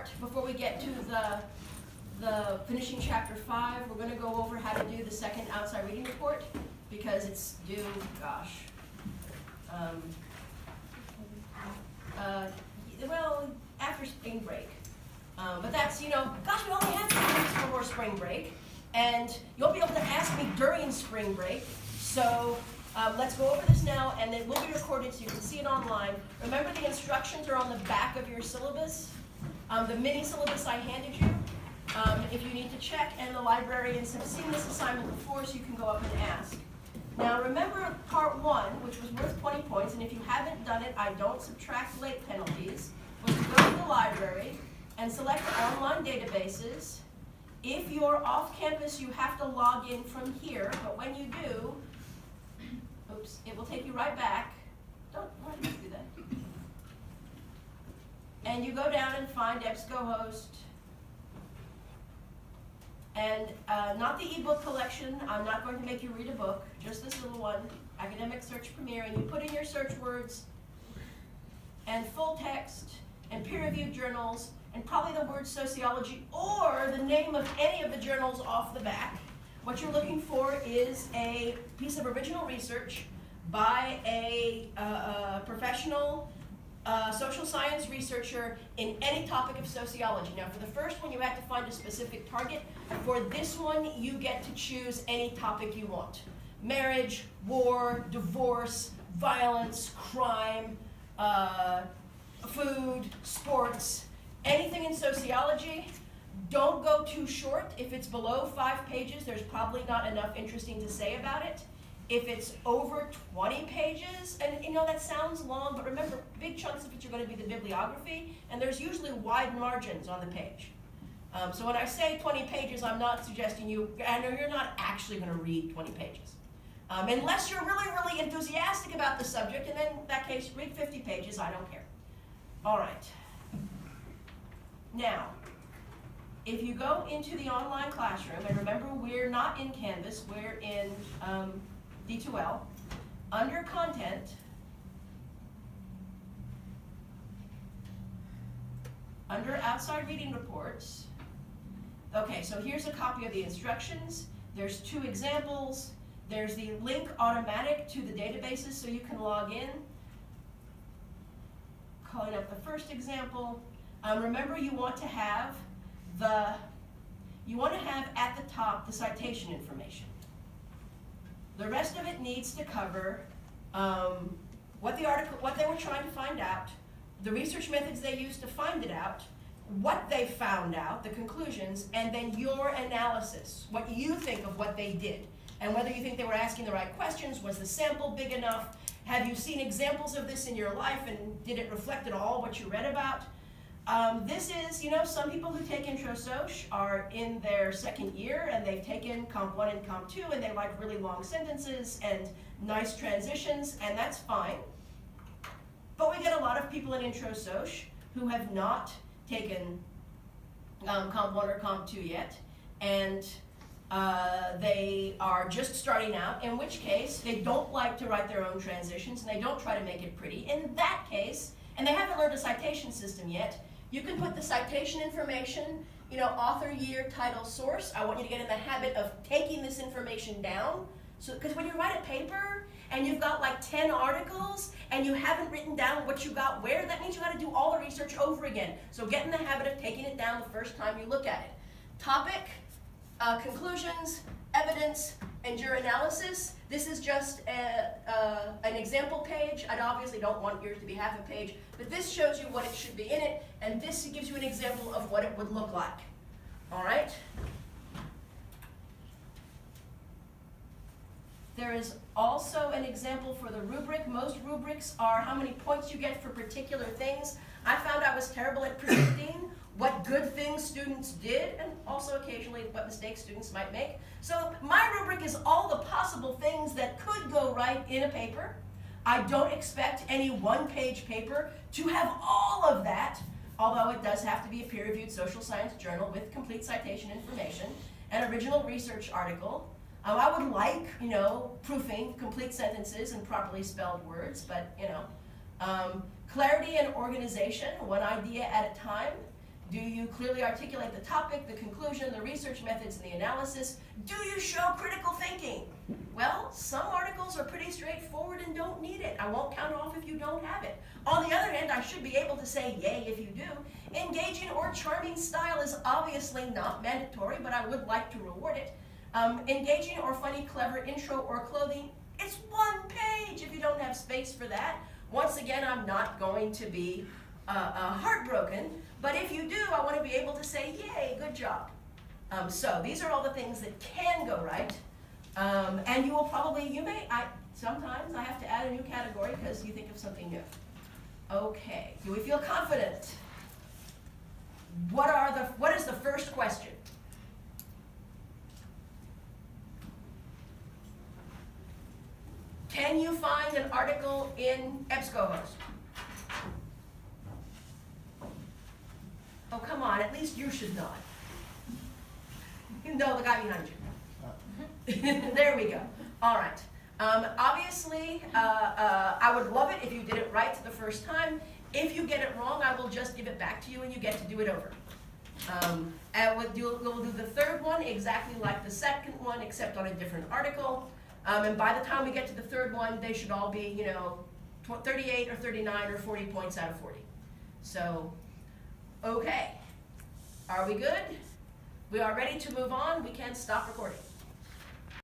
start, before we get to the finishing chapter 5, we're going to go over how to do the second outside reading report, because it's due, gosh, well, after spring break. But that's, gosh, we only have 2 weeks before spring break, and you'll be able to ask me during spring break. So let's go over this now, and it will be recorded so you can see it online. Remember, the instructions are on the back of your syllabus, the mini syllabus I handed you. If you need to check, and the librarians have seen this assignment before, so you can go up and ask. Now remember part 1, which was worth 20 points, and if you haven't done it, I don't subtract late penalties, was to go to the library and select online databases. If you're off campus, you have to log in from here, but when you do, oops, it will take you right back. Why did you do that? And you go down and find EBSCOhost. And not the ebook collection. I'm not going to make you read a book, just this little one, Academic Search Premier, and you put in your search words and full text and peer-reviewed journals and probably the word sociology or the name of any of the journals off the back. What you're looking for is a piece of original research by a professional social science researcher in any topic of sociology. Now, for the first one, you had to find a specific target. For this one, you get to choose any topic you want. Marriage, war, divorce, violence, crime, food, sports, anything in sociology. Don't go too short. If it's below 5 pages, there's probably not enough interesting to say about it. If it's over 20 pages, and that sounds long, but remember, big chunks of it are going to be the bibliography, and there's usually wide margins on the page. So when I say 20 pages, I'm not suggesting you're not actually going to read 20 pages. Unless you're really, really enthusiastic about the subject, and then in that case, read 50 pages, I don't care. All right. Now, if you go into the online classroom, and remember, we're not in Canvas, we're in D2L, under Content, under Outside Reading Reports, okay, so here's a copy of the instructions. There's 2 examples. There's the link automatic to the databases so you can log in. Calling up the first example. Remember, you want to have at the top the citation information. The rest of it needs to cover what they were trying to find out, the research methods they used to find it out, what they found out, the conclusions, and then your analysis, what you think of what they did, and whether you think they were asking the right questions. Was the sample big enough? Have you seen examples of this in your life, and did it reflect at all what you read about? This is, some people who take Intro Soc are in their 2nd year, and they've taken Comp 1 and Comp 2, and they like really long sentences and nice transitions, and that's fine. But we get a lot of people in Intro Soc who have not taken Comp 1 or Comp 2 yet, and they are just starting out, in which case they don't like to write their own transitions, and they don't try to make it pretty. In that case, and they haven't learned a citation system yet, you can put the citation information, author, year, title, source. I want you to get in the habit of taking this information down. So, because when you write a paper and you've got like 10 articles and you haven't written down what you got where, that means you got to do all the research over again. So get in the habit of taking it down the first time you look at it. Topic, conclusions, evidence, and your analysis. This is just an example page. I obviously don't want yours to be half a page, but this shows you what it should be in it, and this gives you an example of what it would look like. All right? There is also an example for the rubric. Most rubrics are how many points you get for particular things. I found I was terrible at predicting what good things students did, and also occasionally what mistakes students might make. So my rubric is all the possible things that could go right in a paper. I don't expect any 1-page paper to have all of that, although it does have to be a peer-reviewed social science journal with complete citation information, an original research article. I would like, proofing, complete sentences and properly spelled words, but, clarity and organization, one idea at a time. Do you clearly articulate the topic, the conclusion, the research methods, and the analysis? Do you show critical thinking? Well, some articles are pretty straightforward and don't need it. I won't count off if you don't have it. On the other hand, I should be able to say yay if you do. Engaging or charming style is obviously not mandatory, but I would like to reward it. Engaging or funny, clever intro or clothing, it's 1 page if you don't have space for that. Once again, I'm not going to be heartbroken, but if you do, I want to be able to say, yay, good job. So these are all the things that can go right. And you will probably, sometimes I have to add a new category because you think of something new. Okay, do we feel confident? What is the first question? Can you find an article in EBSCOhost? Oh, come on, at least you should know it. No, the guy behind you. There we go. All right. Obviously, I would love it if you did it right the first time. If you get it wrong, I will just give it back to you and you get to do it over. And we'll do the third one exactly like the second one, except on a different article. And by the time we get to the third one, they should all be, 38 or 39 or 40 points out of 40. So, okay. Are we good? We are ready to move on. We can stop recording.